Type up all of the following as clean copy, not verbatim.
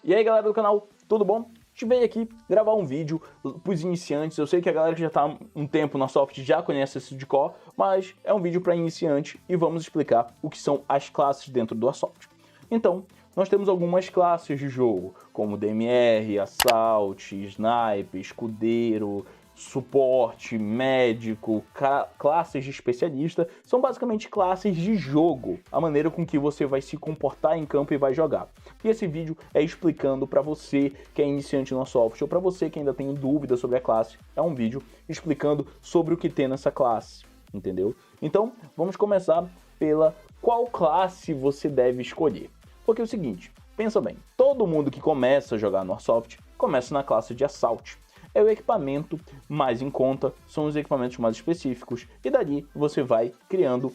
E aí galera do canal, tudo bom? A gente veio aqui gravar um vídeo para os iniciantes. Eu sei que a galera que já está há um tempo na Soft já conhece esse de cor, mas é um vídeo para iniciante e vamos explicar o que são as classes dentro do Assault. Então, nós temos algumas classes de jogo, como DMR, Assault, Sniper, Escudeiro, Suporte, Médico, classes de especialista. São basicamente classes de jogo, a maneira com que você vai se comportar em campo e vai jogar. E esse vídeo é explicando para você que é iniciante no Assault ou para você que ainda tem dúvida sobre a classe. É um vídeo explicando sobre o que tem nessa classe, entendeu? Então, vamos começar pela qual classe você deve escolher. Porque é o seguinte, pensa bem, todo mundo que começa a jogar no Assault começa na classe de Assault. É o equipamento mais em conta, são os equipamentos mais específicos, e dali você vai criando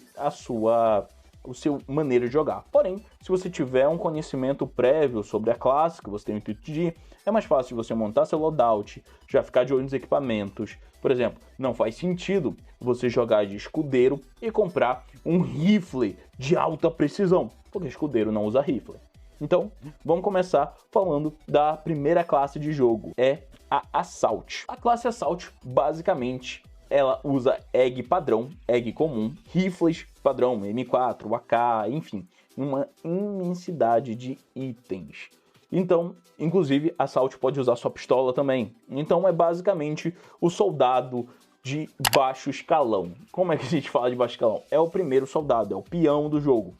o seu maneira de jogar. Porém, se você tiver um conhecimento prévio sobre a classe que você tem o intuito de ir, é mais fácil de você montar seu loadout, já ficar de olho nos equipamentos. Por exemplo, não faz sentido você jogar de escudeiro e comprar um rifle de alta precisão, porque escudeiro não usa rifle. Então, vamos começar falando da primeira classe de jogo, é a Assault. A classe Assault, basicamente, ela usa EG padrão, EG comum, rifles padrão, M4, AK, enfim, uma imensidade de itens. Então, inclusive, Assault pode usar sua pistola também. Então, é basicamente o soldado de baixo escalão. Como é que a gente fala de baixo escalão? É o primeiro soldado, é o peão do jogo.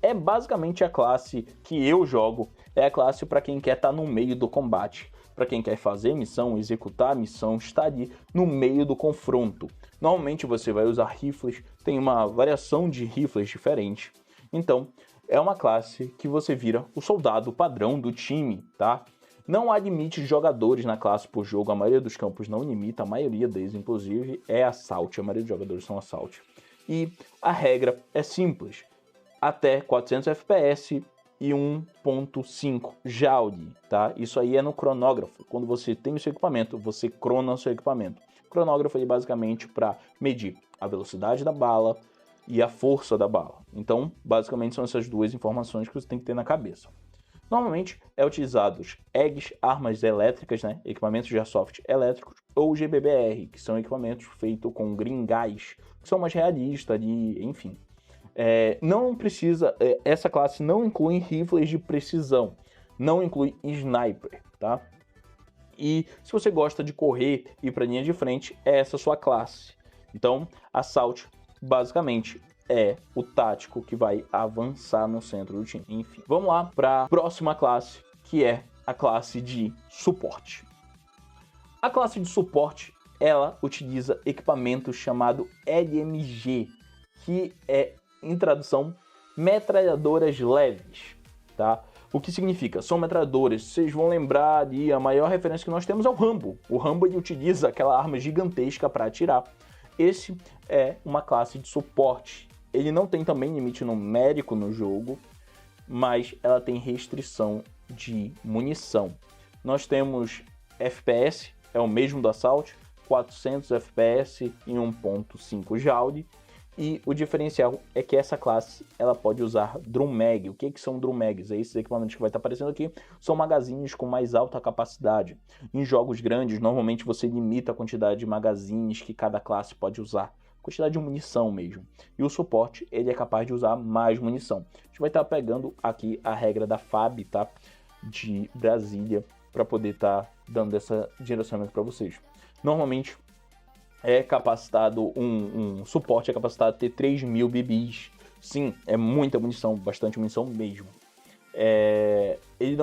É basicamente a classe que eu jogo, é a classe para quem quer estar no meio do combate. Para quem quer fazer missão, executar a missão, estar ali no meio do confronto. Normalmente você vai usar rifles, tem uma variação de rifles diferente. Então, é uma classe que você vira o soldado padrão do time, tá? Não há limite de jogadores na classe por jogo, a maioria dos campos não limita, a maioria deles, inclusive, é Assault, a maioria dos jogadores são Assault. E a regra é simples. Até 400 FPS e 1.5 Joule, tá? Isso aí é no cronógrafo. Quando você tem o seu equipamento, você crona o seu equipamento. O cronógrafo é basicamente para medir a velocidade da bala e a força da bala. Então, basicamente são essas duas informações que você tem que ter na cabeça. Normalmente é utilizados EGs, armas elétricas, né? Equipamentos de airsoft elétricos, ou GBBR, que são equipamentos feitos com green gas, que são mais realistas ali, enfim. Não precisa, essa classe não inclui rifles de precisão, não inclui sniper, tá? E se você gosta de correr e ir para a linha de frente, é essa sua classe. Então, Assault basicamente é o tático que vai avançar no centro do time. Enfim, vamos lá para a próxima classe, que é a classe de suporte. A classe de suporte, ela utiliza equipamento chamado LMG, que é, em tradução, metralhadoras leves, tá? O que significa? São metralhadoras, vocês vão lembrar de a maior referência que nós temos é o Rambo. O Rambo ele utiliza aquela arma gigantesca para atirar. Esse é uma classe de suporte. Ele não tem também limite numérico no jogo, mas ela tem restrição de munição. Nós temos FPS, é o mesmo do Assault, 400 FPS e 1.5 Joule. E o diferencial é que essa classe ela pode usar Drum Mag. O que são Drum Mags? Esses equipamentos que vai estar aparecendo aqui são magazines com mais alta capacidade. Em jogos grandes, normalmente você limita a quantidade de magazines que cada classe pode usar. Quantidade de munição mesmo. E o suporte, ele é capaz de usar mais munição. A gente vai estar pegando aqui a regra da FAB, tá? De Brasília, para poder estar dando esse direcionamento para vocês. Normalmente, é capacitado, um suporte é capacitado a ter 3.000 BBs. Sim, é muita munição, bastante munição mesmo. Ele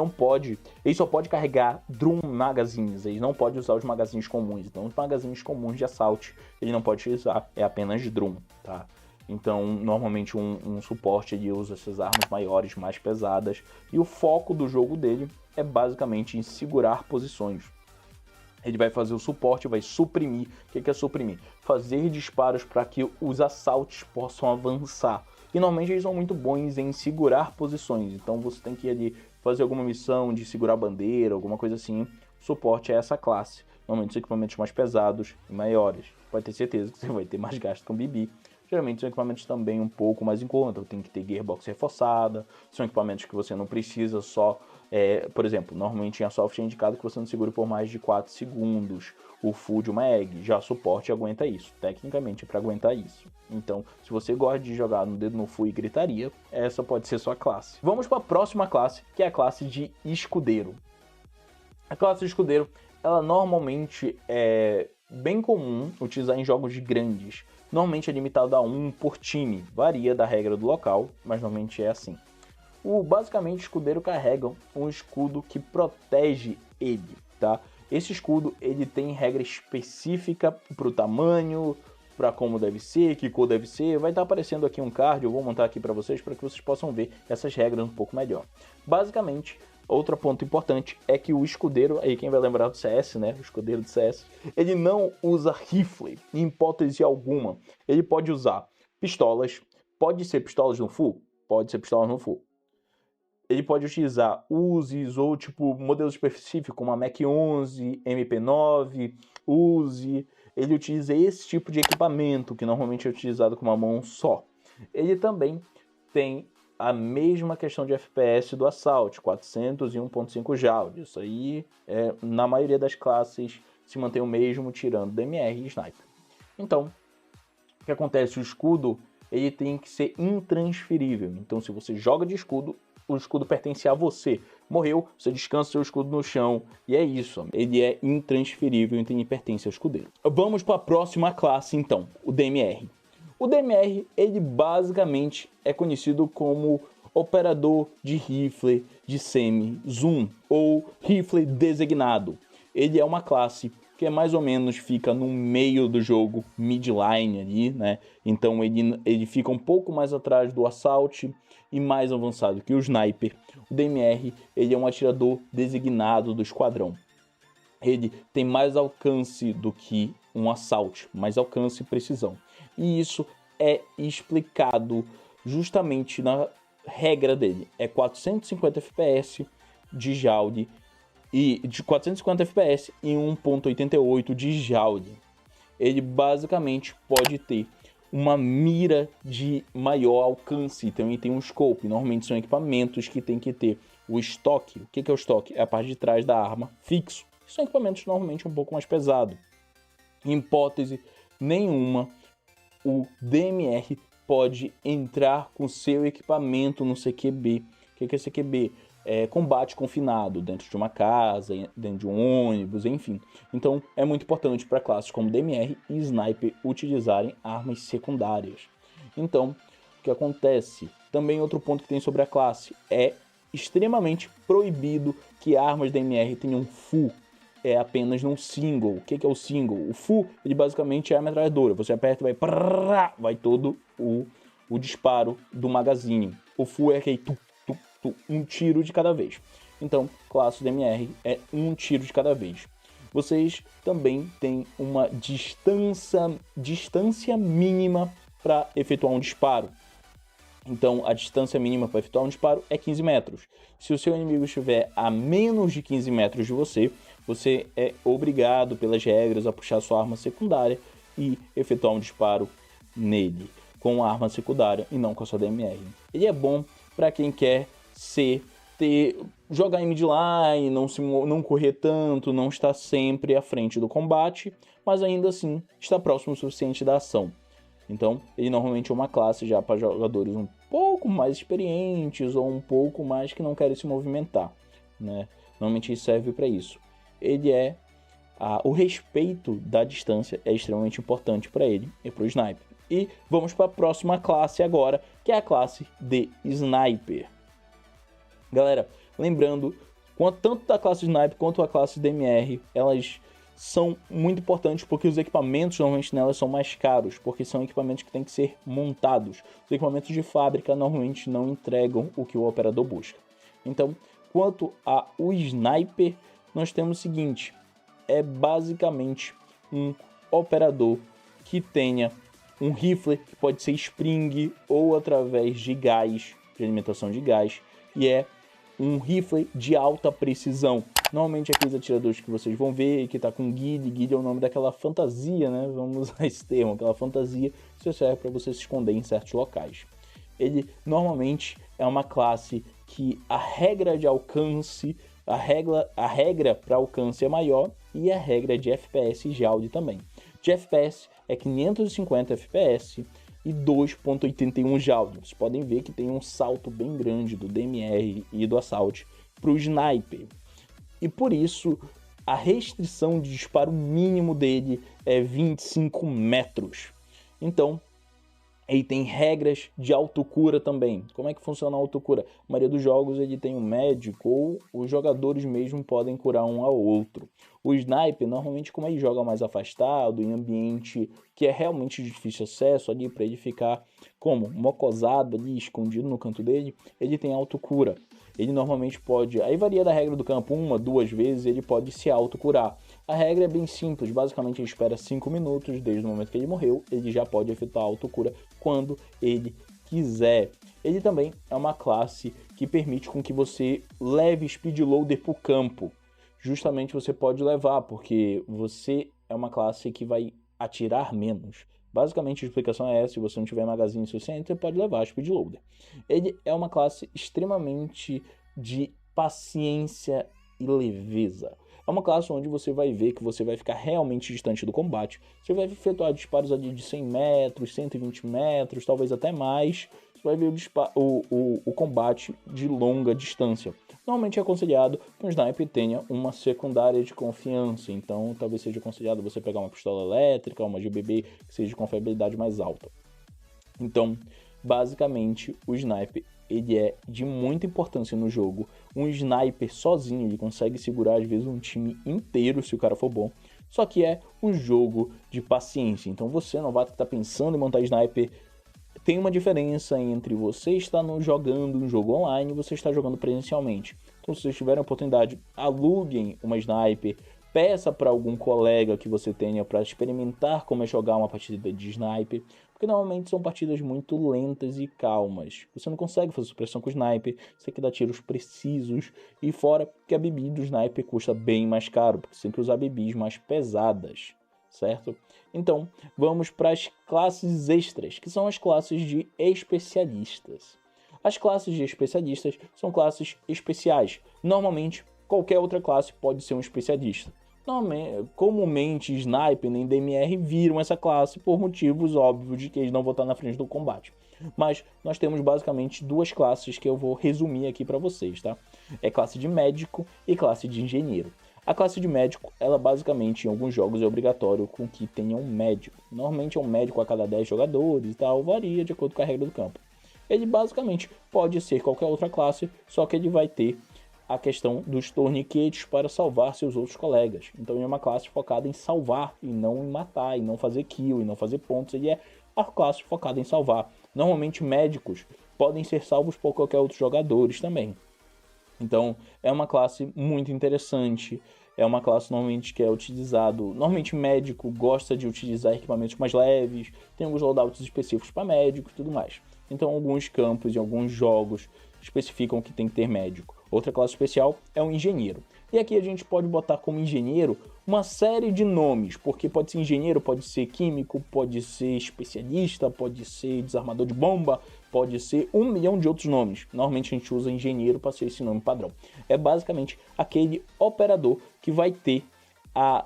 só pode carregar Drum Magazines, ele não pode usar os magazines comuns. Então, os magazines comuns de Assault, ele não pode utilizar, é apenas Drum, tá? Então, normalmente um suporte ele usa essas armas maiores, mais pesadas, e o foco do jogo dele é basicamente em segurar posições. Ele vai fazer o suporte, vai suprimir. O que é suprimir? Fazer disparos para que os assaltos possam avançar. E normalmente eles são muito bons em segurar posições. Então você tem que ir ali fazer alguma missão de segurar bandeira, alguma coisa assim. O suporte é essa classe. Normalmente os equipamentos mais pesados e maiores. Pode ter certeza que você vai ter mais gasto com BB, geralmente são equipamentos também um pouco mais em conta, tem que ter gearbox reforçada, são equipamentos que você não precisa só, por exemplo, normalmente em Airsoft é indicado que você não segure por mais de 4 segundos o full de uma egg, já suporte aguenta isso, tecnicamente para aguentar isso. Então, se você gosta de jogar no dedo no full e gritaria, essa pode ser sua classe. Vamos para a próxima classe, que é a classe de escudeiro. A classe de escudeiro, ela normalmente é bem comum utilizar em jogos grandes. Normalmente é limitado a 1 por time, varia da regra do local, mas normalmente é assim. Basicamente, o escudeiro carrega um escudo que protege ele, tá? Esse escudo, ele tem regra específica para o tamanho, para como deve ser, que cor deve ser. Vai estar aparecendo aqui um card, eu vou montar aqui para vocês que vocês possam ver essas regras um pouco melhor. Basicamente, outro ponto importante é que o escudeiro, aí quem vai lembrar do CS, né, o escudeiro do CS, ele não usa rifle, em hipótese alguma. Ele pode usar pistolas, pode ser pistolas no full? Pode ser pistolas no full. Ele pode utilizar Uzis ou tipo modelos específicos como a Mac 11, MP9, Uzi. Ele utiliza esse tipo de equipamento que normalmente é utilizado com uma mão só. Ele também tem a mesma questão de FPS do Assault, 400 e 1.5 Joule. Isso aí, na maioria das classes, se mantém o mesmo, tirando DMR e Sniper. Então, o que acontece? O escudo, ele tem que ser intransferível. Então, se você joga de escudo, o escudo pertence a você. Morreu, você descansa seu escudo no chão. E é isso. Ele é intransferível, então ele pertence ao escudeiro. Vamos para a próxima classe, então. O DMR. O DMR, ele basicamente é conhecido como operador de rifle de semi-zoom ou rifle designado. Ele é uma classe que mais ou menos fica no meio do jogo, midline ali, né? Então ele fica um pouco mais atrás do Assault e mais avançado que o Sniper. O DMR, ele é um atirador designado do esquadrão. Ele tem mais alcance do que um Assault, mais alcance e precisão. E isso é explicado justamente na regra dele. É 450 FPS de Joule e de 450 FPS e 1.88 de Joule. Ele basicamente pode ter uma mira de maior alcance, então ele tem um scope. Normalmente são equipamentos que tem que ter o estoque. O que é o estoque? É a parte de trás da arma fixo. São equipamentos normalmente um pouco mais pesados. Em hipótese nenhuma, o DMR pode entrar com seu equipamento no CQB. O que é CQB? É combate confinado, dentro de uma casa, dentro de um ônibus, enfim. Então é muito importante para classes como DMR e Sniper utilizarem armas secundárias. Então, o que acontece? Também outro ponto que tem sobre a classe, é extremamente proibido que armas DMR tenham full. É apenas num single. O que é o single? O full, ele basicamente é a metralhadora. Você aperta e vai todo o disparo do magazine. O full é aquele um tiro de cada vez. Então, classe DMR é um tiro de cada vez. Vocês também têm uma distância mínima para efetuar um disparo. Então, a distância mínima para efetuar um disparo é 15 metros. Se o seu inimigo estiver a menos de 15 metros de você, você é obrigado pelas regras a puxar sua arma secundária e efetuar um disparo nele com a arma secundária e não com a sua DMR. Ele é bom para quem quer jogar em midline, não correr tanto, não estar sempre à frente do combate, mas ainda assim está próximo o suficiente da ação. Então, ele normalmente é uma classe já para jogadores um pouco mais experientes ou um pouco mais que não querem se movimentar, né? Normalmente isso serve para isso. Ele o respeito da distância é extremamente importante para ele e para o Sniper. E vamos para a próxima classe agora, que é a classe de Sniper. Galera, lembrando, tanto da classe Sniper quanto a classe DMR, elas são muito importantes porque os equipamentos normalmente nelas são mais caros, porque são equipamentos que têm que ser montados. Os equipamentos de fábrica normalmente não entregam o que o operador busca. Então, quanto ao Sniper, nós temos o seguinte, é basicamente um operador que tenha um rifle que pode ser spring ou através de gás, de alimentação de gás, e é um rifle de alta precisão. Normalmente aqueles atiradores que vocês vão ver, que tá com guile, guile é o nome daquela fantasia, né? Vamos usar esse termo, aquela fantasia que serve para você se esconder em certos locais. Ele normalmente é uma classe que a regra de alcance, a regra para alcance é maior e a regra de FPS e GAUD também. De FPS é 550 FPS e 2.81 GAUD. Vocês podem ver que tem um salto bem grande do DMR e do Assault para o Sniper. E por isso, a restrição de disparo mínimo dele é 25 metros. Então, ele tem regras de autocura também. Como é que funciona a autocura? A maioria dos jogos ele tem um médico ou os jogadores mesmo podem curar um ao outro. O Sniper, normalmente como ele joga mais afastado, em ambiente que é realmente de difícil acesso, ali para ele ficar como mocosado ali, escondido no canto dele, ele tem autocura. Ele normalmente pode, aí varia da regra do campo, 1, 2 vezes ele pode se autocurar. A regra é bem simples, basicamente ele espera 5 minutos desde o momento que ele morreu, ele já pode efetuar a autocura quando ele quiser. Ele também é uma classe que permite com que você leve speed loader para o campo. Justamente você pode levar, porque você é uma classe que vai atirar menos. Basicamente a explicação é essa: se você não tiver magazine suficiente, você pode levar speed loader. Ele é uma classe extremamente de paciência e leveza. É uma classe onde você vai ver que você vai ficar realmente distante do combate. Você vai efetuar disparos ali de 100 metros, 120 metros, talvez até mais. Você vai ver o combate de longa distância. Normalmente é aconselhado que um sniper tenha uma secundária de confiança. Então talvez seja aconselhado você pegar uma pistola elétrica, uma GBB que seja de confiabilidade mais alta. Então, basicamente, o sniper ele é de muita importância no jogo. Um sniper sozinho ele consegue segurar às vezes um time inteiro se o cara for bom. Só que é um jogo de paciência. Então você não vai estar pensando em montar sniper. Tem uma diferença entre você estar jogando um jogo online e você estar jogando presencialmente. Então se vocês tiverem a oportunidade, aluguem uma sniper. Peça para algum colega que você tenha para experimentar como é jogar uma partida de sniper, porque normalmente são partidas muito lentas e calmas. Você não consegue fazer supressão com o sniper, você tem que dar tiros precisos, e fora que a BB do sniper custa bem mais caro, porque você tem que usar BBs mais pesadas, certo? Então, vamos para as classes extras, que são as classes de especialistas. As classes de especialistas são classes especiais. Normalmente, qualquer outra classe pode ser um especialista. Comumente Sniper nem DMR viram essa classe por motivos óbvios de que eles não vão estar na frente do combate. Mas nós temos basicamente duas classes que eu vou resumir aqui para vocês, tá? É classe de médico e classe de engenheiro. A classe de médico, ela basicamente em alguns jogos é obrigatório com que tenha um médico. Normalmente é um médico a cada 10 jogadores e tal, varia de acordo com a regra do campo. Ele basicamente pode ser qualquer outra classe, só que ele vai ter a questão dos torniquetes para salvar seus outros colegas. Então é uma classe focada em salvar e não em matar, e não fazer kill, e não fazer pontos. Ele é a classe focada em salvar. Normalmente médicos podem ser salvos por qualquer outro jogadores também. Então é uma classe muito interessante. É uma classe normalmente que é utilizado. Normalmente médico gosta de utilizar equipamentos mais leves. Tem alguns loadouts específicos para médicos e tudo mais. Então alguns campos e alguns jogos especificam que tem que ter médico. Outra classe especial é um engenheiro. E aqui a gente pode botar como engenheiro uma série de nomes, porque pode ser engenheiro, pode ser químico, pode ser especialista, pode ser desarmador de bomba, pode ser 1 milhão de outros nomes. Normalmente a gente usa engenheiro para ser esse nome padrão. É basicamente aquele operador que vai ter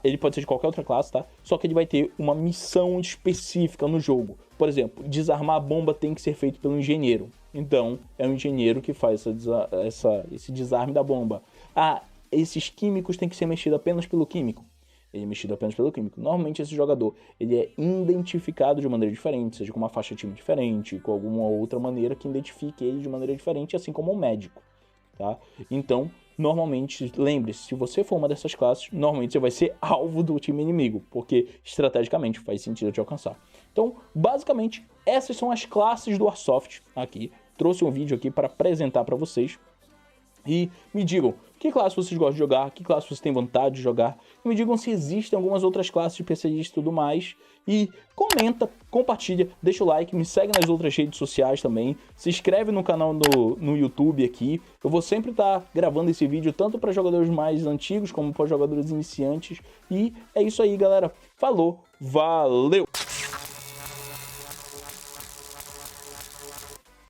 ele pode ser de qualquer outra classe, tá? Só que ele vai ter uma missão específica no jogo. Por exemplo, desarmar a bomba tem que ser feito pelo engenheiro. Então, é um engenheiro que faz esse desarme da bomba. Esses químicos têm que ser mexidos apenas pelo químico. Ele é mexido apenas pelo químico. Normalmente esse jogador ele é identificado de maneira diferente, seja com uma faixa de time diferente, com alguma outra maneira que identifique ele de maneira diferente, assim como um médico. Tá? Então, normalmente, lembre-se, se você for uma dessas classes, normalmente você vai ser alvo do time inimigo, porque estrategicamente faz sentido te alcançar. Então, basicamente, essas são as classes do Airsoft aqui. Trouxe um vídeo aqui para apresentar para vocês. E me digam que classe vocês gostam de jogar, que classe vocês têm vontade de jogar. E me digam se existem algumas outras classes de PCista e tudo mais. E comenta, compartilha, deixa o like, me segue nas outras redes sociais também. Se inscreve no canal no YouTube aqui. Eu vou sempre estar gravando esse vídeo tanto para jogadores mais antigos como para jogadores iniciantes. E é isso aí, galera. Falou, valeu!